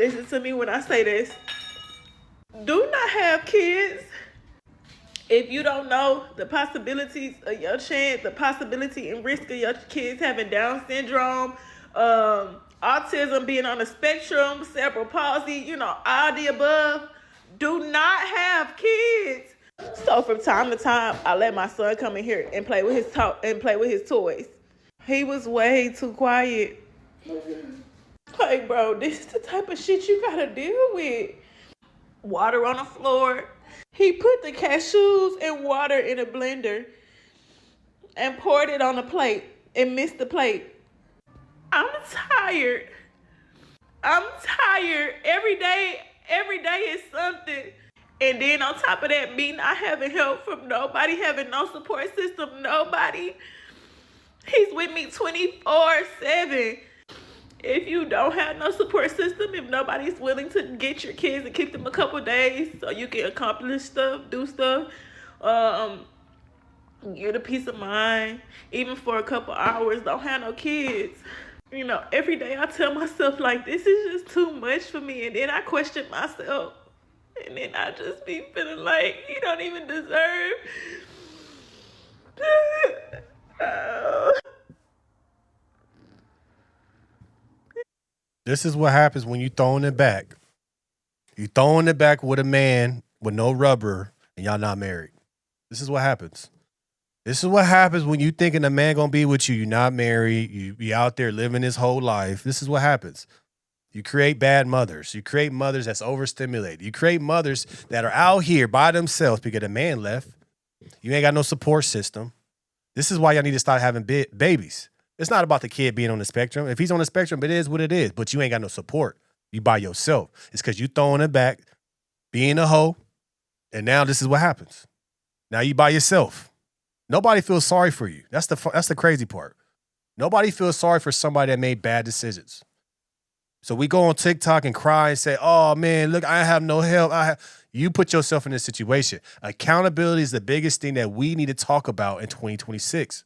Listen to me when I say this. Do not have kids if you don't know the possibilities of your chance, the possibility and risk of your kids having Down syndrome, autism, being on the spectrum, cerebral palsy, all the above. Do not have kids. So from time to time, I let my son come in here and play with his toys. He was way too quiet. Like, bro, this is the type of shit you gotta deal with. Water on the floor. He put the cashews and water in a blender and poured it on the plate and missed the plate. I'm tired. Every day is something. And then on top of that, me not having help from nobody, having no support system, nobody. He's with me 24/7. If you don't have no support system, if nobody's willing to get your kids and keep them a couple days so you can accomplish stuff, do stuff, get a peace of mind, even for a couple hours, don't have no kids. Every day I tell myself, like, this is just too much for me. And then I question myself. And then I just be feeling like you don't even deserve. This is what happens when you throwing it back. You throwing it back with a man with no rubber and y'all not married. This is what happens. This is what happens when you thinking a man gonna be with you. You're not married. You be out there living his whole life. This is what happens. You create bad mothers. You create mothers that's overstimulated. You create mothers that are out here by themselves because a man left. You ain't got no support system. This is why y'all need to start having babies. It's not about the kid being on the spectrum. If he's on the spectrum, it is what it is. But you ain't got no support. You by yourself. It's because you throwing it back, being a hoe, and now this is what happens. Now you by yourself. Nobody feels sorry for you. That's the crazy part. Nobody feels sorry for somebody that made bad decisions. So we go on TikTok and cry and say, oh, man, look, I have no help. You put yourself in this situation. Accountability is the biggest thing that we need to talk about in 2026.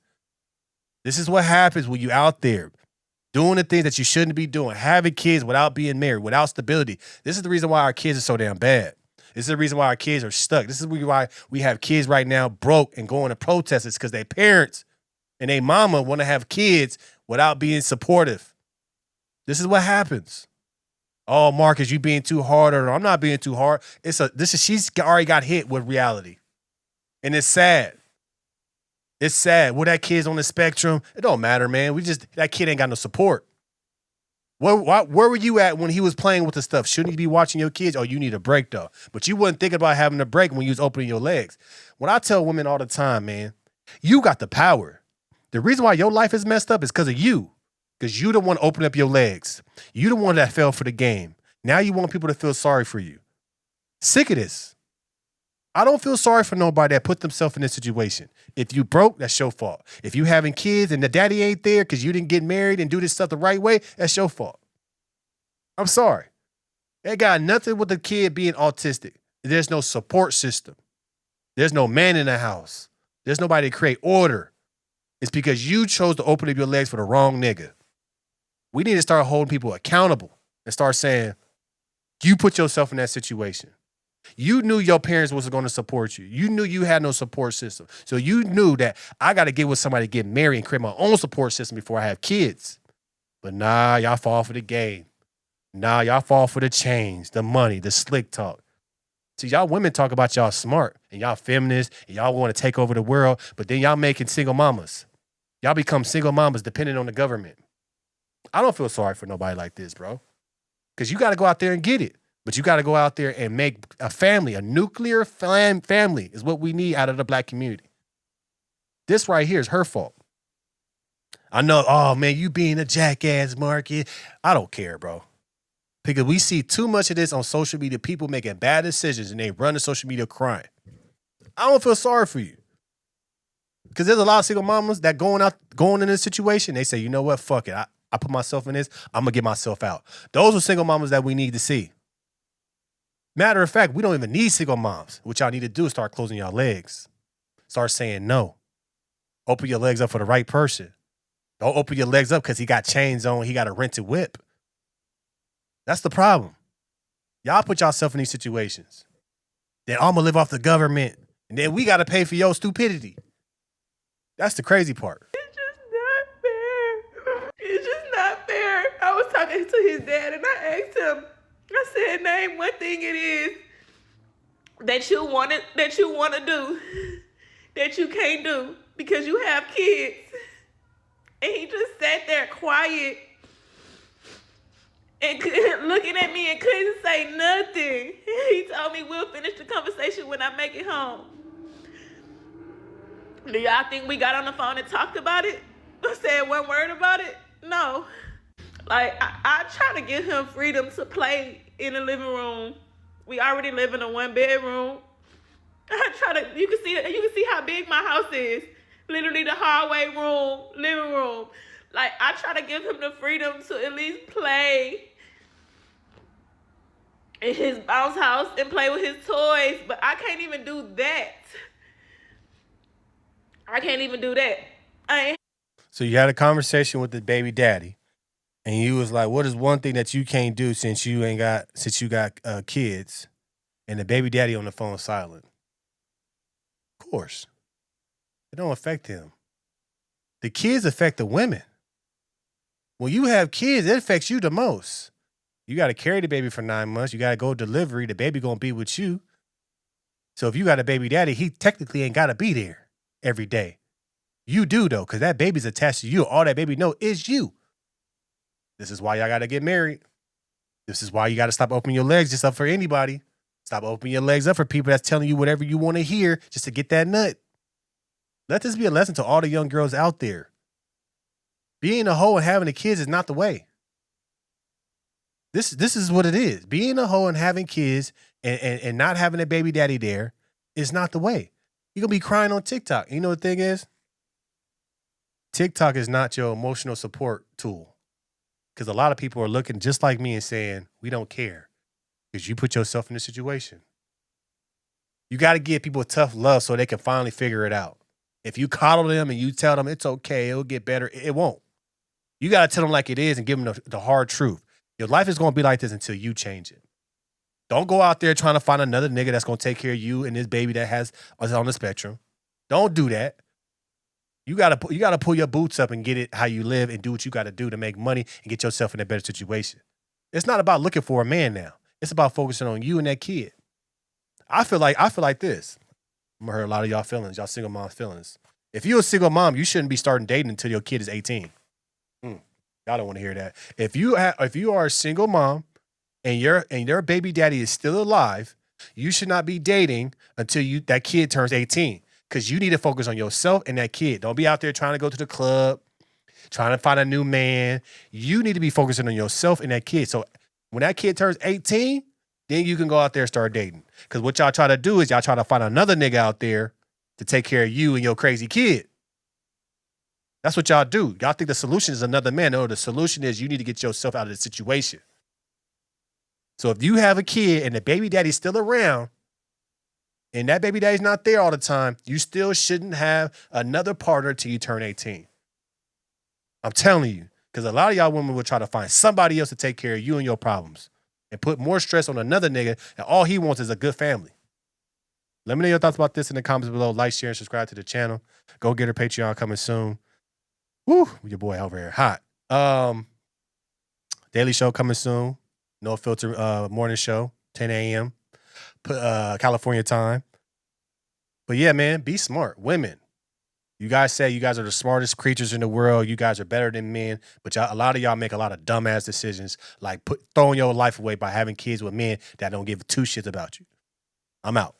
This is what happens when you out there doing the things that you shouldn't be doing, having kids without being married, without stability. This is the reason why our kids are so damn bad. This is the reason why our kids are stuck. This is why we have kids right now broke and going to protest. It's because their parents and their mama want to have kids without being supportive. This is what happens. Oh, Marcus, you being too hard, or I'm not being too hard. She's already got hit with reality. And it's sad. It's sad. Well, that kid's on the spectrum. It don't matter, man. That kid ain't got no support. Where were you at when he was playing with the stuff? Shouldn't you be watching your kids? Oh, you need a break, though. But you wasn't thinking about having a break when you was opening your legs. What I tell women all the time, man, you got the power. The reason why your life is messed up is because of you. Because you the one open up your legs. You the one that fell for the game. Now you want people to feel sorry for you. Sick of this. I don't feel sorry for nobody that put themselves in this situation. If you broke, that's your fault. If you having kids and the daddy ain't there because you didn't get married and do this stuff the right way, that's your fault. I'm sorry. It got nothing with the kid being autistic. There's no support system. There's no man in the house. There's nobody to create order. It's because you chose to open up your legs for the wrong nigga. We need to start holding people accountable and start saying, you put yourself in that situation. You knew your parents wasn't going to support you. You knew you had no support system. So you knew that I got to get with somebody to get married and create my own support system before I have kids. But nah, y'all fall for the game. Nah, y'all fall for the change, the money, the slick talk. See, y'all women talk about y'all smart and y'all feminists and y'all want to take over the world, but then y'all making single mamas. Y'all become single mamas depending on the government. I don't feel sorry for nobody like this, bro. Because you got to go out there and get it. But you got to go out there and make a family, a nuclear family is what we need out of the black community. This right here is her fault. I know, oh, man, you being a jackass, Marcus. I don't care, bro. Because we see too much of this on social media, people making bad decisions and they run to social media crying. I don't feel sorry for you. Because there's a lot of single mamas that going in this situation, they say, you know what, fuck it. I put myself in this, I'm going to get myself out. Those are single mamas that we need to see. Matter of fact, we don't even need single moms. What y'all need to do is start closing your legs. Start saying no. Open your legs up for the right person. Don't open your legs up because he got chains on, he got a rented whip. That's the problem. Y'all put yourself in these situations. Then I'm gonna live off the government, and then we gotta pay for your stupidity. That's the crazy part. It's just not fair. It's just not fair. I was talking to his dad and I asked him, I said, name one thing it is that you want to do that you can't do because you have kids. And he just sat there quiet and looking at me and couldn't say nothing. He told me we'll finish the conversation when I make it home. Do y'all think we got on the phone and talked about it? Or said one word about it? No. Like, I try to give him freedom to play in the living room. We already live in a 1-bedroom. I try to, you can see how big my house is. Literally the hallway room, living room. Like, I try to give him the freedom to at least play in his bounce house and play with his toys, but I can't even do that. I can't even do that. So you had a conversation with the baby daddy, and you was like, "What is one thing that you can't do since you got kids?" And the baby daddy on the phone silent. Of course, it don't affect him. The kids affect the women. When you have kids, it affects you the most. You got to carry the baby for 9 months. You got to go delivery. The baby gonna be with you. So if you got a baby daddy, he technically ain't got to be there every day. You do though, because that baby's attached to you. All that baby know is you. This is why y'all got to get married. This is why you got to stop opening your legs just up for anybody. Stop opening your legs up for people that's telling you whatever you want to hear just to get that nut. Let this be a lesson to all the young girls out there. Being a hoe and having the kids is not the way. This is what it is. Being a hoe and having kids and not having a baby daddy there is not the way. You're going to be crying on TikTok. You know what the thing is? TikTok is not your emotional support tool. Because a lot of people are looking just like me and saying, we don't care. Because you put yourself in this situation. You got to give people tough love so they can finally figure it out. If you coddle them and you tell them it's okay, it'll get better, it won't. You got to tell them like it is and give them the hard truth. Your life is going to be like this until you change it. Don't go out there trying to find another nigga that's going to take care of you and this baby that is on the spectrum. Don't do that. You gotta pull your boots up and get it how you live and do what you got to do to make money and get yourself in a better situation. It's not about looking for a man now. It's about focusing on you and that kid. I feel like this. I'm gonna hurt a lot of y'all feelings, y'all single mom feelings. If you're a single mom, you shouldn't be starting dating until your kid is 18. Y'all don't want to hear that. If you are a single mom and your baby daddy is still alive, you should not be dating until that kid turns 18. Because you need to focus on yourself and that kid. Don't be out there trying to go to the club, trying to find a new man. You need to be focusing on yourself and that kid. So when that kid turns 18, then you can go out there and start dating. Because what y'all try to do is y'all try to find another nigga out there to take care of you and your crazy kid. That's what y'all do. Y'all think the solution is another man. No, the solution is you need to get yourself out of the situation. So if you have a kid and the baby daddy's still around, and that baby daddy's not there all the time, you still shouldn't have another partner till you turn 18. I'm telling you, because a lot of y'all women will try to find somebody else to take care of you and your problems and put more stress on another nigga, and all he wants is a good family. Let me know your thoughts about this in the comments below. Like, share, and subscribe to the channel. Go get her Patreon coming soon. Woo, your boy over here hot. Daily show coming soon. No filter morning show, 10 a.m. California time. But yeah, man, be smart. Women, you guys say you guys are the smartest creatures in the world. You guys are better than men, but a lot of y'all make a lot of dumbass decisions, like throwing your life away by having kids with men that don't give two shits about you. I'm out.